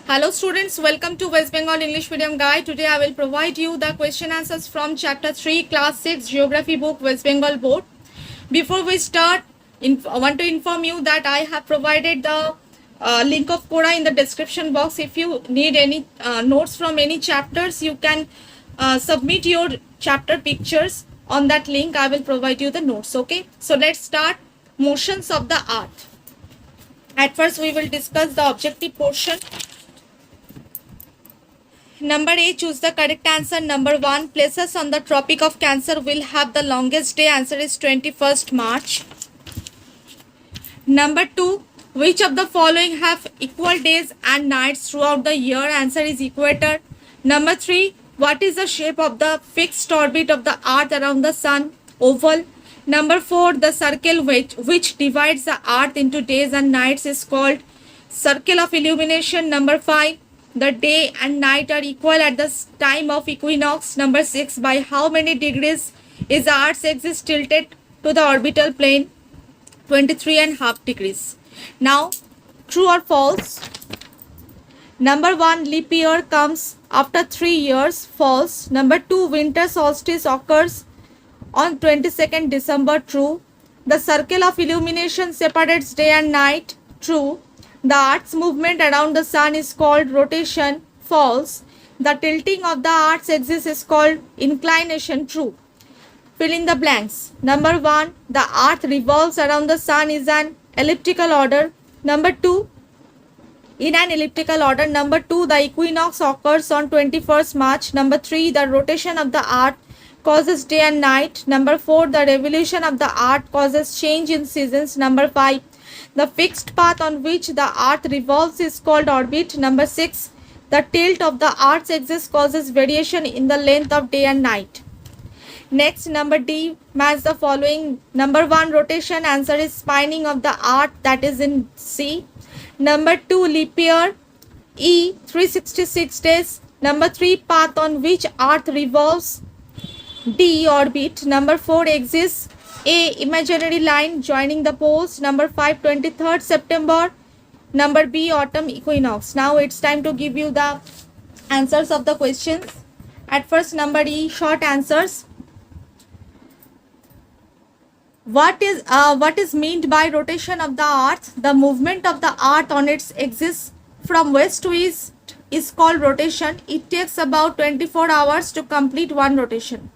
Hello students, welcome to West Bengal English Medium Guide. Today I will provide you the question answers from chapter 3 class 6 geography book West Bengal board. Before we start, I want to inform you that I have provided the link of Quora in the description box. If you need any notes from any chapters, you can submit your chapter pictures on that link. I will provide you the notes. Okay, so let's start. Motions of the art. At first we will discuss the objective portion. Number A, choose the correct answer. Number 1, places on the Tropic of Cancer will have the longest day. Answer is 21st March. Number 2, which of the following have equal days and nights throughout the year? Answer is equator. Number 3, what is the shape of the fixed orbit of the Earth around the Sun? Oval. Number 4, the circle which divides the Earth into days and nights is called circle of illumination. Number 5, the day and night are equal at the time of equinox. Number 6, by how many degrees is the Earth's axis tilted to the orbital plane? 23.5 degrees. Now, true or false? Number 1, leap year comes after 3 years. False. Number 2, winter solstice occurs on 22nd December. True. The circle of illumination separates day and night. True. The Earth's movement around the Sun is called rotation. False. The tilting of the Earth's axis is called inclination. True. Fill in the blanks. Number 1, the Earth revolves around the Sun is an elliptical order. Number 2, in an elliptical order. Number 2, the equinox occurs on 21st March. Number 3, the rotation of the Earth causes day and night. Number 4, the revolution of the Earth causes change in seasons. Number 5, the fixed path on which the Earth revolves is called orbit. Number 6, the tilt of the Earth's axis causes variation in the length of day and night. Next, number D, match the following. Number 1, rotation. Answer is spinning of the Earth, that is in C. Number 2, leap year. E, 366 days. Number 3, path on which Earth revolves. D, orbit. Number 4, axis. A, imaginary line joining the poles. Number 5, 23rd September. Number B, autumn equinox. Now it's time to give you the answers of the questions. At first, number E, short answers. What is meant by rotation of the Earth? The movement of the Earth on its axis from west to east is called rotation. It takes about 24 hours to complete one rotation.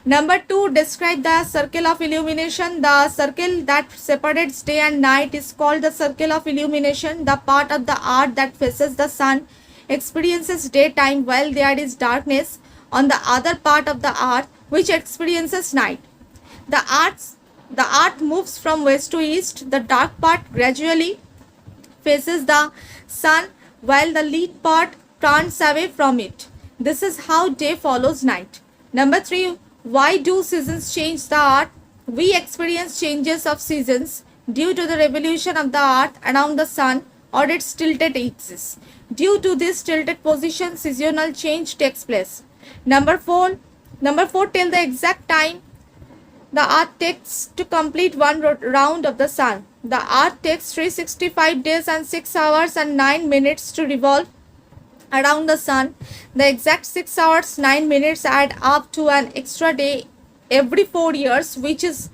Number 2, describe the circle of illumination. The circle that separates day and night is called the circle of illumination. The part of the Earth that faces the Sun experiences daytime while there is darkness on the other part of the Earth which experiences night. The Earth moves from west to east. The dark part gradually faces the Sun while the light part turns away from it. This is how day follows night. Number 3, why do seasons change the Earth? We experience changes of seasons due to the revolution of the Earth around the Sun or its tilted axis. Due to this tilted position, seasonal change takes place. Number 4, tell the exact time the Earth takes to complete one round of the Sun. The Earth takes 365 days and 6 hours and 9 minutes to revolve around the Sun. The exact 6 hours 9 minutes add up to an extra day every 4 years, which is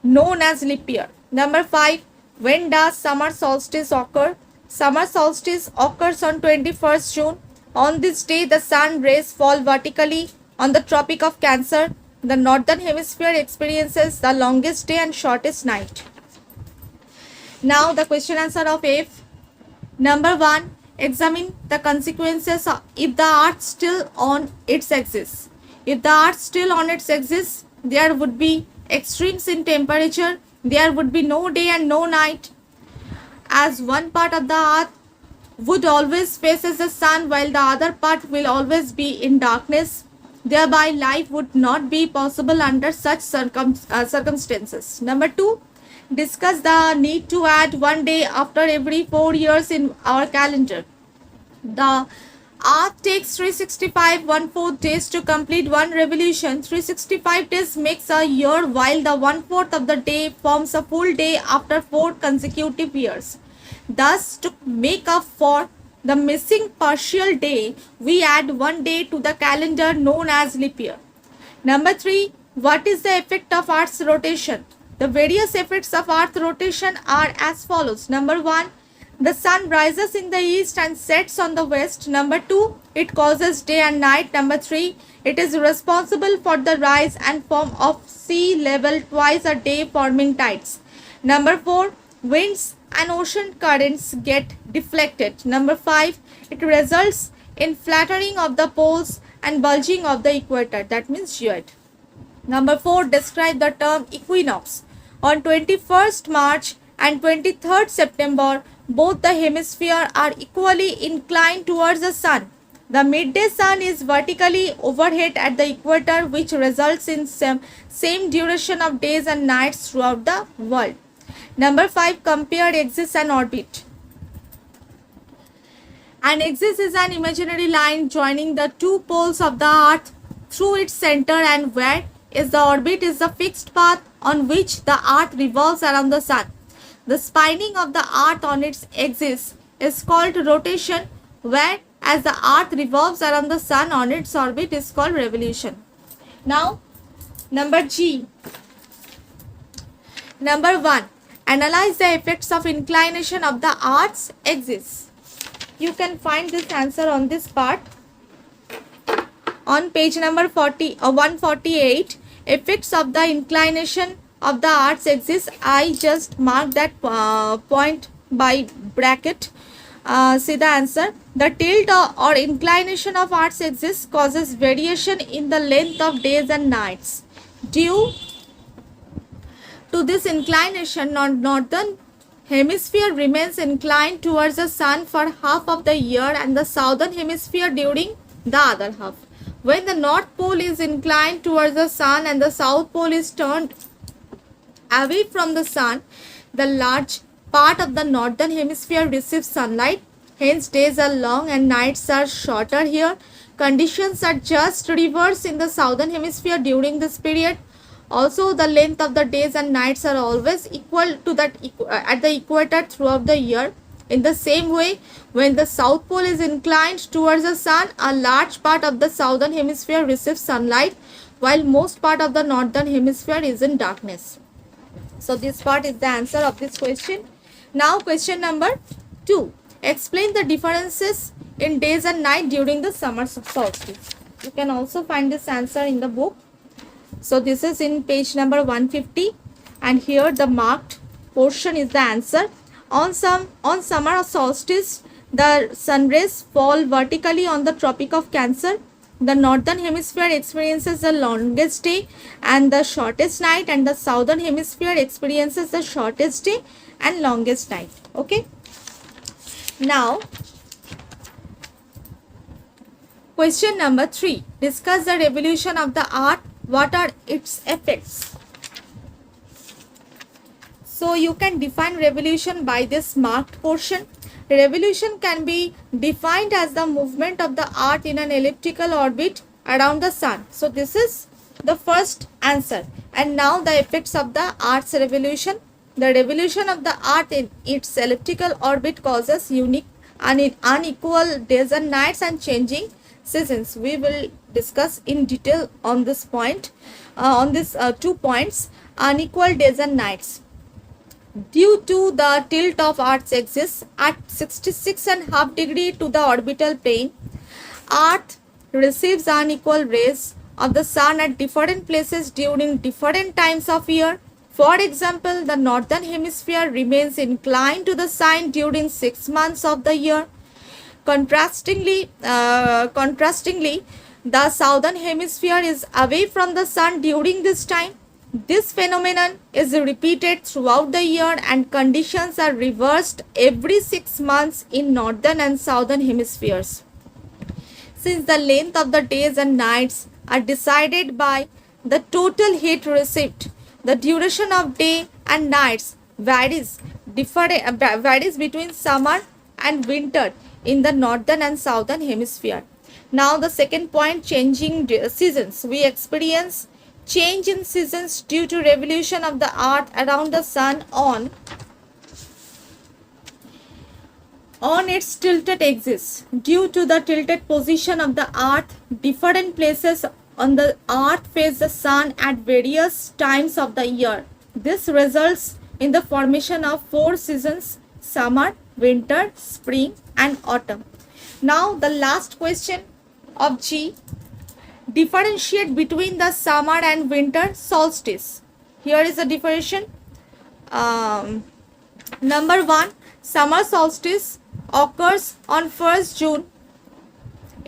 known as leap year. Number 5, when does summer solstice occur? Summer solstice occurs on 21st June. On this day, the sun rays fall vertically on the Tropic of Cancer. The northern hemisphere experiences the longest day and shortest night. Now the question answer of F. Number 1, examine the consequences if the Earth still on its axis. If the Earth still on its axis, there would be extremes in temperature. There would be no day and no night, as one part of the Earth would always faces the Sun while the other part will always be in darkness. Thereby, life would not be possible under such circumstances. Number 2, discuss the need to add one day after every 4 years in our calendar. The Earth takes 365 1/4 days to complete one revolution. 365 days makes a year, while the 1/4 of the day forms a full day after 4 consecutive years. Thus, to make up for the missing partial day, we add one day to the calendar known as leap year. Number 3, what is the effect of Earth's rotation? The various effects of Earth rotation are as follows. Number 1, the sun rises in the east and sets on the west. Number 2, it causes day and night. Number 3, it is responsible for the rise and form of sea level twice a day, forming tides. Number 4, winds and ocean currents get deflected. Number 5, it results in flattering of the poles and bulging of the equator, that means geoid. Number 4, describe the term equinox. On 21st March and 23rd September, both the hemispheres are equally inclined towards the sun. The midday sun is vertically overhead at the equator, which results in same duration of days and nights throughout the world. Number 5, compare axis and orbit. An axis is an imaginary line joining the two poles of the earth through its center, and where is the orbit is the fixed path on which the earth revolves around the sun. The spinning of the earth on its axis is called rotation, whereas the earth revolves around the sun on its orbit is called revolution. Now, number G. Number 1, analyze the effects of inclination of the earth's axis. You can find this answer on this part. On page number 148, effects of the inclination of the earth's axis. I just marked that point by bracket. See the answer. The tilt or inclination of earth's axis causes variation in the length of days and nights. Due to this inclination, northern hemisphere remains inclined towards the sun for half of the year and the southern hemisphere during the other half. When the north pole is inclined towards the sun and the south pole is turned away from the sun, the large part of the northern hemisphere receives sunlight. Hence, days are long and nights are shorter here. Conditions are just reverse in the southern hemisphere during this period. Also, the length of the days and nights are always equal to that at the equator throughout the year. In the same way, when the south pole is inclined towards the sun, a large part of the southern hemisphere receives sunlight, while most part of the northern hemisphere is in darkness. So, this part is the answer of this question. Now, question number 2. Explain the differences in days and night during the summer solstice. You can also find this answer in the book. So, this is in page number 150, and here the marked portion is the answer. On summer solstice, the sun rays fall vertically on the Tropic of Cancer. The northern hemisphere experiences the longest day and the shortest night, and the southern hemisphere experiences the shortest day and longest night. Okay. Now, question number 3. Discuss the revolution of the earth. What are its effects? So, you can define revolution by this marked portion. Revolution can be defined as the movement of the earth in an elliptical orbit around the sun. So, this is the first answer. And now the effects of the earth's revolution. The revolution of the earth in its elliptical orbit causes unique and unequal days and nights and changing seasons. We will discuss in detail on this point, on this 2 points, unequal days and nights. Due to the tilt of Earth's axis at 66.5 degree to the orbital plane, Earth receives unequal rays of the sun at different places during different times of year. For example, the northern hemisphere remains inclined to the sun during 6 months of the year. Contrastingly, the southern hemisphere is away from the sun during this time. This phenomenon is repeated throughout the year, and conditions are reversed every 6 months in northern and southern hemispheres. Since the length of the days and nights are decided by the total heat received, the duration of day and nights varies between summer and winter in the northern and southern hemisphere. Now, the second point, changing seasons. We experience change in seasons due to revolution of the earth around the sun on on its tilted axis. Due to the tilted position of the earth, different places on the earth face the sun at various times of the year. This results in the formation of 4 seasons: summer, winter, spring and autumn. Now the last question of G. Differentiate between the summer and winter solstice. Here is the differentiation. Number 1, summer solstice occurs on 1st June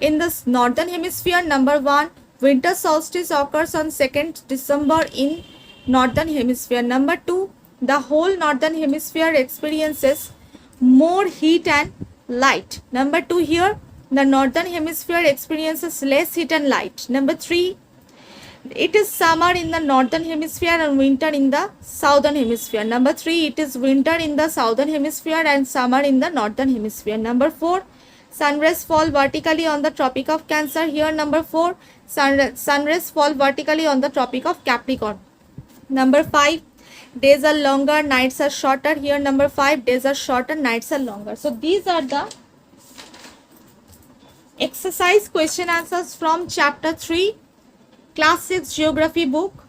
in the northern hemisphere. Number 1, winter solstice occurs on 2nd December in northern hemisphere. Number 2, the whole northern hemisphere experiences more heat and light. Number 2 here, the northern hemisphere experiences less heat and light. Number 3, it is summer in the northern hemisphere and winter in the southern hemisphere. Number 3, it is winter in the southern hemisphere and summer in the northern hemisphere. Number 4, sun rays fall vertically on the Tropic of Cancer. Here number 4, sun rays fall vertically on the Tropic of Capricorn. Number 5, days are longer, nights are shorter. Here number 5, days are shorter, nights are longer. So these are the exercise question answers from chapter 3, class 6 geography book,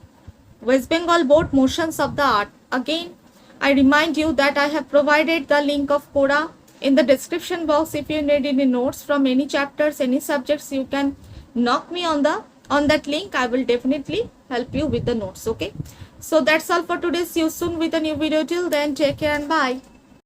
West Bengal Board, Motions of the Earth. Again, I remind you that I have provided the link of Quora in the description box. If you need any notes from any chapters, any subjects, you can knock me on that link. I will definitely help you with the notes. Okay, so that's all for today. See you soon with a new video. Till then, take care and bye.